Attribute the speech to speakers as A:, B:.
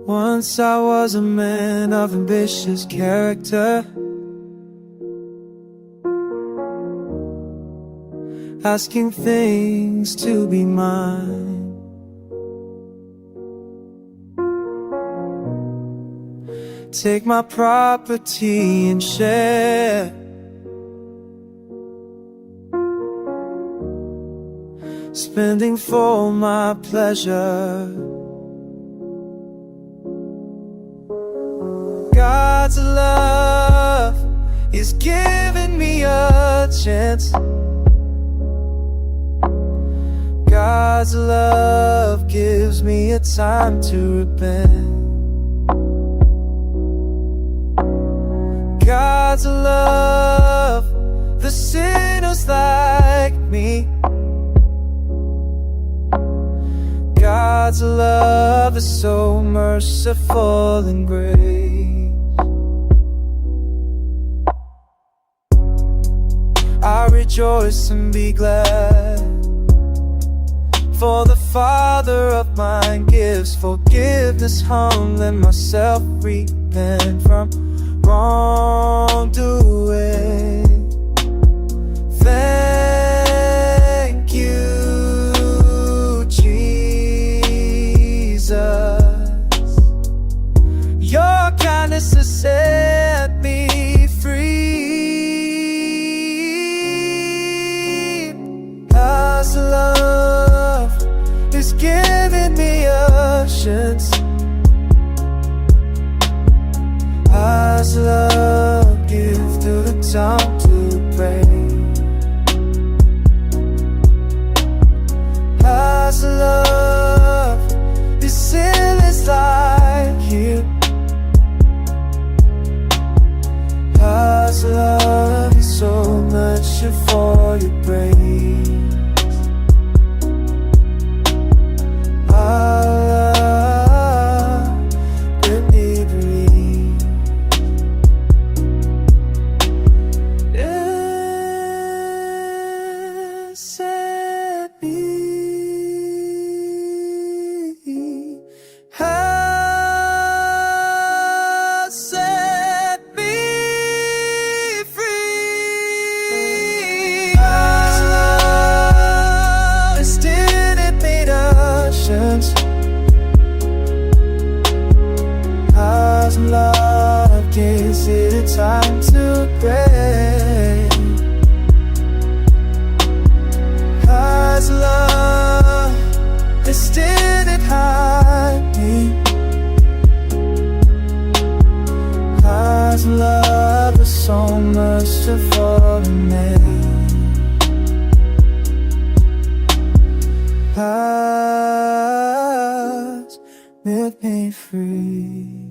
A: Once I was a man of ambitious character, asking things to be mine. Take my property and share, spending for my pleasure. God's love is giving me a chance. God's love gives me a time to repent. God's love, the sinners like me. God's love is so merciful and great. I rejoice and be glad, for the Father of mine gives forgiveness, humbling myself, repent from wrongdoing. Thank you, Jesus. Your kindness has set me free. God's love is giving me assurance. God's love gives through the time to pray. God's love is sinless like you. God's love is so much for your grace. Set me, has set me free. God's love is still in me oceans. God's love gives it a time to pray. God's love is still behind me. God's love is so merciful to me. God's made me free.